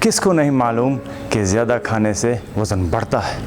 کس کو نہیں معلوم کہ زیادہ کھانے سے وزن بڑھتا ہے،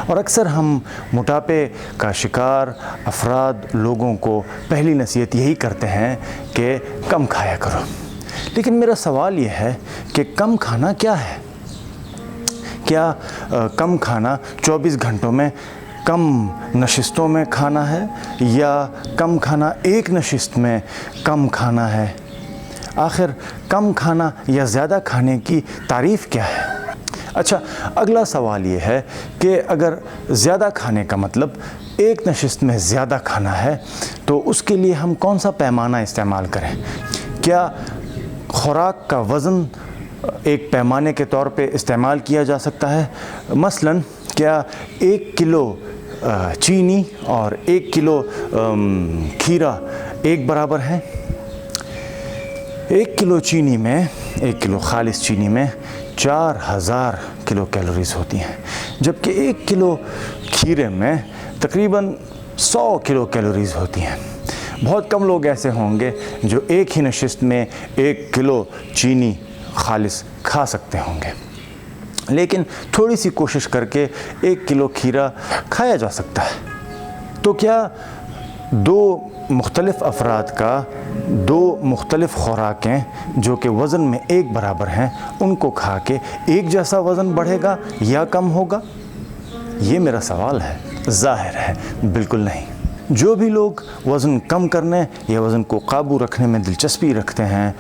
اور اکثر ہم موٹاپے کا شکار افراد لوگوں کو پہلی نصیحت یہی کرتے ہیں کہ کم کھایا کرو۔ لیکن میرا سوال یہ ہے کہ کم کھانا کیا ہے؟ کیا کم کھانا 24 گھنٹوں میں کم نشستوں میں کھانا ہے، یا کم کھانا ایک نشست میں کم کھانا ہے؟ آخر کم کھانا یا زیادہ کھانے کی تعریف کیا ہے؟ اچھا، اگلا سوال یہ ہے کہ اگر زیادہ کھانے کا مطلب ایک نشست میں زیادہ کھانا ہے تو اس کے لیے ہم کون سا پیمانہ استعمال کریں؟ کیا خوراک کا وزن ایک پیمانے کے طور پہ استعمال کیا جا سکتا ہے؟ مثلاً کیا 1 کلو چینی اور 1 کلو کھیرا ایک برابر ہے؟ 1 کلو چینی میں 1 کلو خالص چینی میں 4000 کلو کیلوریز ہوتی ہیں، جبکہ 1 کلو کھیرے میں تقریباً 100 کلو کیلوریز ہوتی ہیں۔ بہت کم لوگ ایسے ہوں گے جو ایک ہی نشست میں 1 کلو چینی خالص کھا سکتے ہوں گے، لیکن تھوڑی سی کوشش کر کے 1 کلو کھیرا کھایا جا سکتا ہے۔ تو کیا 2 مختلف افراد کا 2 مختلف خوراکیں جو کہ وزن میں ایک برابر ہیں، ان کو کھا کے ایک جیسا وزن بڑھے گا یا کم ہوگا؟ یہ میرا سوال ہے۔ ظاہر ہے بالکل نہیں۔ جو بھی لوگ وزن کم کرنے یا وزن کو قابو رکھنے میں دلچسپی رکھتے ہیں،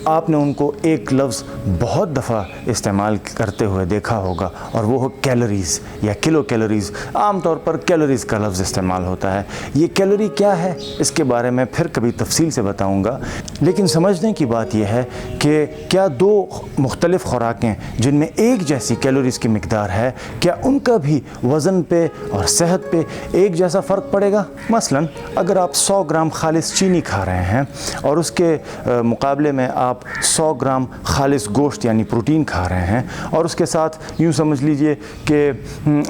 آپ نے ان کو ایک لفظ بہت دفعہ استعمال کرتے ہوئے دیکھا ہوگا، اور وہ کیلوریز یا کلو کیلوریز۔ عام طور پر کیلوریز کا لفظ استعمال ہوتا ہے۔ یہ کیلوری کیا ہے اس کے بارے میں پھر کبھی تفصیل سے بتاؤں گا، لیکن سمجھنے کی بات یہ ہے کہ کیا 2 مختلف خوراکیں جن میں ایک جیسی کیلوریز کی مقدار ہے، کیا ان کا بھی وزن پہ اور صحت پہ ایک جیسا فرق پڑے گا؟ مثلاً اگر آپ 100 گرام خالص چینی کھا رہے ہیں اور اس کے مقابلے میں آپ 100 گرام خالص گوشت یعنی پروٹین کھا رہے ہیں، اور اس کے ساتھ یوں سمجھ لیجئے کہ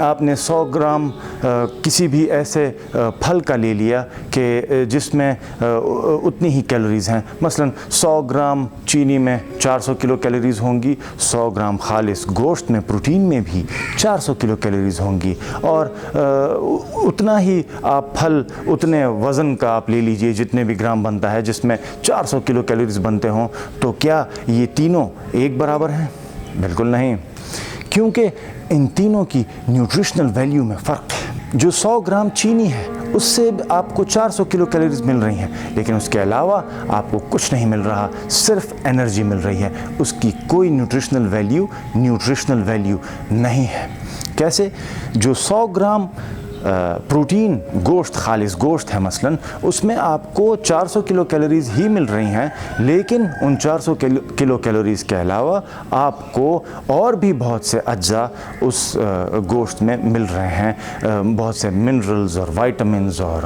آپ نے 100 گرام کسی بھی ایسے پھل کا لے لیا کہ جس میں اتنی ہی کیلوریز ہیں، مثلاً 100 گرام چینی میں 400 کلو کیلوریز ہوں گی، 100 گرام خالص گوشت میں پروٹین میں بھی 400 کلو کیلوریز ہوں گی، اور اتنا ہی آپ پھل اتنے وزن کا آپ لے لیجئے جتنے بھی گرام بنتا ہے جس میں 400 کلو کیلوریز بنتے ہوں، تو کیا یہ تینوں ایک برابر ہیں؟ بالکل نہیں، کیونکہ ان تینوں کی نیوٹریشنل ویلیو میں فرق ہے۔ جو 100 گرام چینی ہے اس سے آپ کو 400 کلو کیلوریز مل رہی ہیں، لیکن اس کے علاوہ آپ کو کچھ نہیں مل رہا، صرف انرجی مل رہی ہے، اس کی کوئی نیوٹریشنل ویلیو نہیں ہے۔ کیسے؟ جو 100 گرام پروٹین گوشت خالص گوشت ہے مثلاً، اس میں آپ کو 400 کلو کیلوریز ہی مل رہی ہیں، لیکن ان 400 کلو کیلوریز کے علاوہ آپ کو اور بھی بہت سے اجزاء اس گوشت میں مل رہے ہیں، بہت سے منرلز اور وائٹامنز اور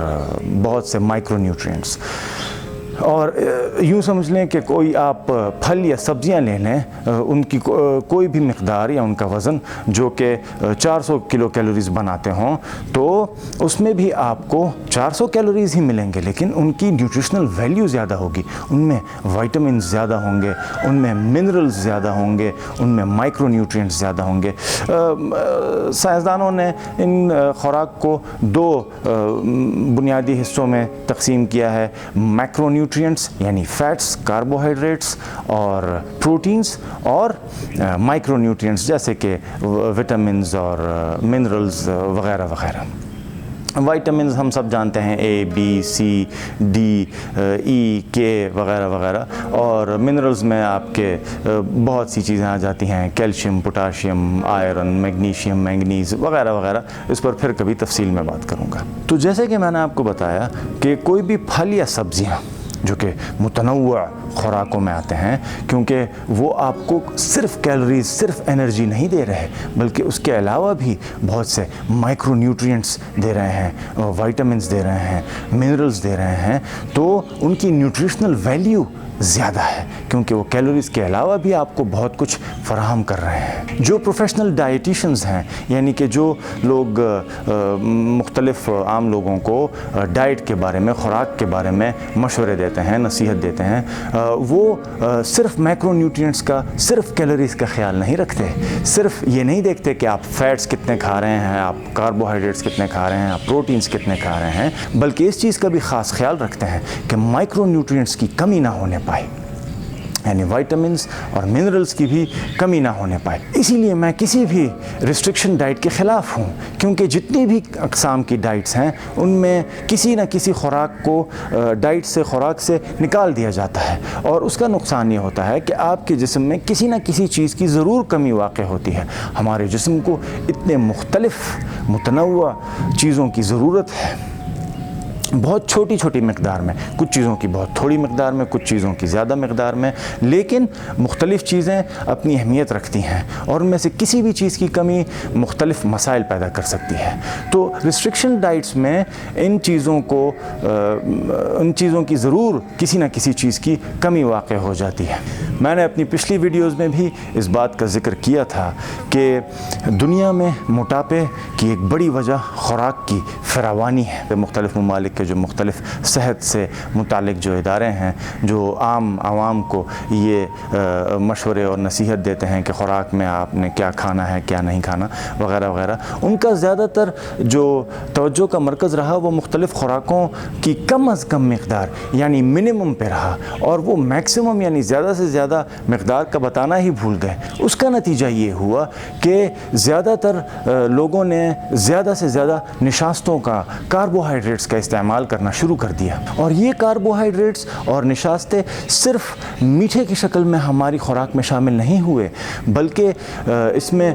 بہت سے مائکرو نیوٹرینٹس۔ اور یوں سمجھ لیں کہ کوئی آپ پھل یا سبزیاں لے لیں، ان کی کوئی بھی مقدار یا ان کا وزن جو کہ 400 کلو کیلوریز بناتے ہوں، تو اس میں بھی آپ کو 400 کیلوریز ہی ملیں گے، لیکن ان کی نیوٹریشنل ویلیو زیادہ ہوگی، ان میں وائٹامنز زیادہ ہوں گے، ان میں منرلز زیادہ ہوں گے، ان میں مائکرو نیوٹرینٹس زیادہ ہوں گے۔ سائنسدانوں نے ان خوراک کو 2 بنیادی حصوں میں تقسیم کیا ہے، میکرو نیوٹرینٹس یعنی فیٹس کاربوہائیڈریٹس اور پروٹینز، اور مائکرو نیوٹرینٹس جیسے کہ وٹامنز اور منرلز وغیرہ وغیرہ۔ وائٹامنز ہم سب جانتے ہیں، A B C D E K وغیرہ وغیرہ، اور منرلز میں آپ کے بہت سی چیزیں آ جاتی ہیں، calcium, potassium, iron, magnesium, manganese وغیرہ وغیرہ۔ اس پر پھر کبھی تفصیل میں بات کروں گا۔ تو جیسے کہ میں نے آپ کو بتایا کہ کوئی بھی پھل یا سبزیاں جو کہ متنوع خوراکوں میں آتے ہیں، کیونکہ وہ آپ کو صرف کیلوریز، صرف انرجی نہیں دے رہے، بلکہ اس کے علاوہ بھی بہت سے مائکرو نیوٹرینٹس دے رہے ہیں، وائٹامنز دے رہے ہیں، منرلز دے رہے ہیں، تو ان کی نیوٹریشنل ویلیو زیادہ ہے، کیونکہ وہ کیلوریز کے علاوہ بھی آپ کو بہت کچھ فراہم کر رہے ہیں۔ جو پروفیشنل ڈائٹیشنز ہیں، یعنی کہ جو لوگ مختلف عام لوگوں کو ڈائٹ کے بارے میں، خوراک کے بارے میں مشورے دیتے ہیں، نصیحت دیتے ہیں، وہ صرف مائکرو نیوٹرینٹس کا، صرف کیلوریز کا خیال نہیں رکھتے، صرف یہ نہیں دیکھتے کہ آپ فیٹس کتنے کھا رہے ہیں، آپ کاربوہائیڈریٹس کتنے کھا رہے ہیں، آپ پروٹینز کتنے کھا رہے ہیں، بلکہ اس چیز کا بھی خاص خیال رکھتے ہیں کہ مائکرو نیوٹرینٹس کی کمی نہ ہونے پائے، یعنی وائٹامنس اور منرلز کی بھی کمی نہ ہونے پائے۔ اسی لیے میں کسی بھی ریسٹرکشن ڈائٹ کے خلاف ہوں، کیونکہ جتنی بھی اقسام کی ڈائٹس ہیں ان میں کسی نہ کسی خوراک کو ڈائٹ سے، خوراک سے نکال دیا جاتا ہے، اور اس کا نقصان یہ ہوتا ہے کہ آپ کے جسم میں کسی نہ کسی چیز کی ضرور کمی واقع ہوتی ہے۔ ہمارے جسم کو اتنے مختلف متنوع چیزوں کی ضرورت ہے، بہت چھوٹی چھوٹی مقدار میں، کچھ چیزوں کی بہت تھوڑی مقدار میں، کچھ چیزوں کی زیادہ مقدار میں، لیکن مختلف چیزیں اپنی اہمیت رکھتی ہیں، اور ان میں سے کسی بھی چیز کی کمی مختلف مسائل پیدا کر سکتی ہے۔ تو ریسٹرکشن ڈائٹس میں ان چیزوں کی ضرور کسی نہ کسی چیز کی کمی واقع ہو جاتی ہے۔ میں نے اپنی پچھلی ویڈیوز میں بھی اس بات کا ذکر کیا تھا کہ دنیا میں موٹاپے کی ایک بڑی وجہ خوراک کی فراوانی ہے۔ مختلف ممالک کے جو مختلف صحت سے متعلق جو ادارے ہیں، جو عام عوام کو یہ مشورے اور نصیحت دیتے ہیں کہ خوراک میں آپ نے کیا کھانا ہے، کیا نہیں کھانا، وغیرہ وغیرہ، ان کا زیادہ تر جو توجہ کا مرکز رہا وہ مختلف خوراکوں کی کم از کم مقدار، یعنی منیمم پہ رہا، اور وہ میکسیمم یعنی زیادہ سے زیادہ مقدار کا بتانا ہی بھول گئے۔ اس کا نتیجہ یہ ہوا کہ زیادہ تر لوگوں نے زیادہ سے زیادہ نشاستوں کا، کاربوہائیڈریٹس کا استعمال کرنا شروع کر دیا، اور یہ کاربوہائیڈریٹس اور نشاستیں صرف میٹھے کی شکل میں ہماری خوراک میں شامل نہیں ہوئے، بلکہ اس میں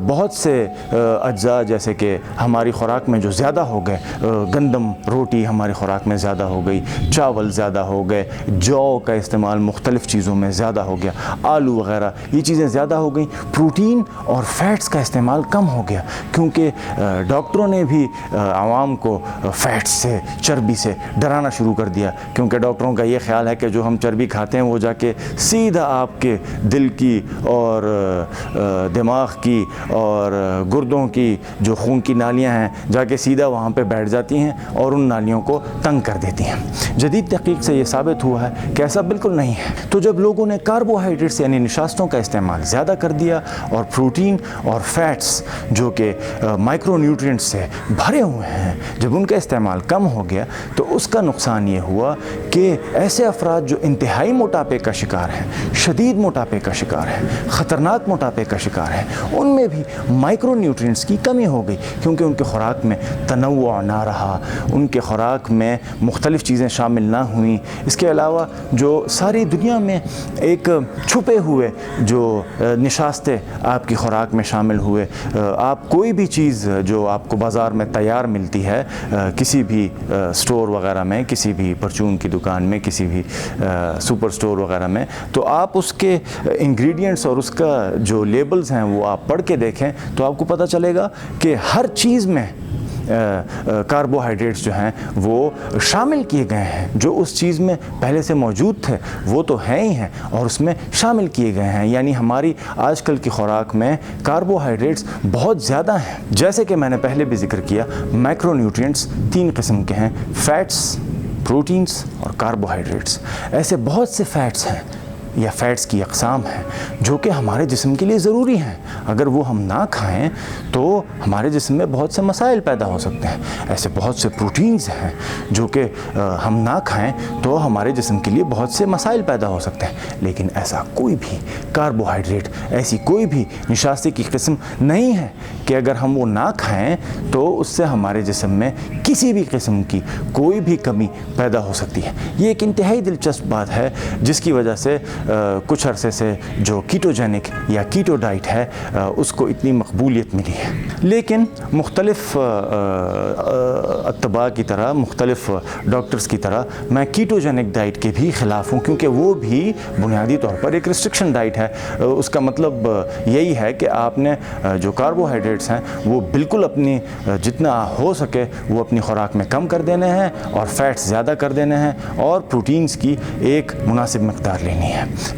بہت سے اجزاء جیسے کہ ہماری خوراک میں جو زیادہ ہو گئے، گندم روٹی ہماری خوراک میں زیادہ ہو گئی، چاول زیادہ ہو گئے، جو کا استعمال مختلف چیزوں میں زیادہ ہو گیا، آلو وغیرہ یہ چیزیں زیادہ ہو گئیں، پروٹین اور فیٹس کا استعمال کم ہو گیا، کیونکہ ڈاکٹروں نے بھی عوام کو فیٹس سے، چربی سے ڈرانا شروع کر دیا، کیونکہ ڈاکٹروں کا یہ خیال ہے کہ جو ہم چربی کھاتے ہیں وہ جا کے سیدھا آپ کے دل کی اور دماغ کی اور گردوں کی جو خون کی نالیاں ہیں جا کے سیدھا وہاں پہ بیٹھ جاتی ہیں اور ان نالیوں کو تنگ کر دیتی ہیں۔ جدید تحقیق سے یہ ثابت ہوا ہے کہ ایسا بالکل نہیں ہے۔ تو جب لوگوں نے کاربوہائیڈریٹس یعنی نشاستوں کا استعمال زیادہ کر دیا اور پروٹین اور فیٹس جو کہ مائکرو نیوٹرینٹس سے بھرے ہوئے ہیں، جب ان کا استعمال کم ہو گیا تو اس کا نقصان یہ ہوا کہ ایسے افراد جو انتہائی موٹاپے کا شکار ہیں، شدید موٹاپے کا شکار ہیں، خطرناک موٹاپے کا شکار ہیں، ان میں بھی مائکرو نیوٹرینٹس کی کمی ہو گئی، کیونکہ ان کے خوراک میں تنوع نہ رہا، ان کے خوراک میں مختلف چیزیں شامل نہ ہوئیں۔ اس کے علاوہ جو ساری دنیا میں ایک چھپے ہوئے جو نشاستیں آپ کی خوراک میں شامل ہوئے، آپ کوئی بھی چیز جو آپ کو بازار میں تیار ملتی ہے، کسی بھی سٹور وغیرہ میں، کسی بھی پرچون کی دکان میں، کسی بھی سپر سٹور وغیرہ میں، تو آپ اس کے انگریڈینٹس اور اس کا جو لیبلز ہیں وہ آپ پڑھ کے دیکھیں تو آپ کو پتہ چلے گا کہ ہر چیز میں کاربوہائیڈریٹس جو ہیں وہ شامل کیے گئے ہیں، جو اس چیز میں پہلے سے موجود تھے وہ تو ہیں ہی ہیں اور اس میں شامل کیے گئے ہیں، یعنی ہماری آج کل کی خوراک میں کاربوہائیڈریٹس بہت زیادہ ہیں۔ جیسے کہ میں نے پہلے بھی ذکر کیا، مائکرو نیوٹرینٹس 3 قسم کے ہیں، فیٹس، پروٹینز اور کاربوہائیڈریٹس۔ ایسے بہت سے فیٹس ہیں یا فیٹس کی اقسام ہیں جو کہ ہمارے جسم کے لیے ضروری ہیں، اگر وہ ہم نہ کھائیں تو ہمارے جسم میں بہت سے مسائل پیدا ہو سکتے ہیں۔ ایسے بہت سے پروٹینز ہیں جو کہ ہم نہ کھائیں تو ہمارے جسم کے لیے بہت سے مسائل پیدا ہو سکتے ہیں، لیکن ایسا کوئی بھی کاربوہائیڈریٹ، ایسی کوئی بھی نشاستی کی قسم نہیں ہے کہ اگر ہم وہ نہ کھائیں تو اس سے ہمارے جسم میں کسی بھی قسم کی کوئی بھی کمی پیدا ہو سکتی ہے۔ یہ ایک انتہائی دلچسپ بات ہے جس کی وجہ سے کچھ عرصے سے جو کیٹوجینک یا کیٹو ڈائٹ ہے اس کو اتنی مقبولیت ملی ہے، لیکن مختلف اتباع کی طرح، مختلف ڈاکٹرز کی طرح میں کیٹوجینک ڈائٹ کے بھی خلاف ہوں، کیونکہ وہ بھی بنیادی طور پر ایک ریسٹرکشن ڈائٹ ہے۔ اس کا مطلب یہی ہے کہ آپ نے جو کاربوہائیڈریٹس ہیں وہ بالکل اپنی جتنا ہو سکے وہ اپنی خوراک میں کم کر دینے ہیں اور فیٹس زیادہ کر دینے ہیں اور پروٹینز کی ایک مناسب مقدار لینی ہے۔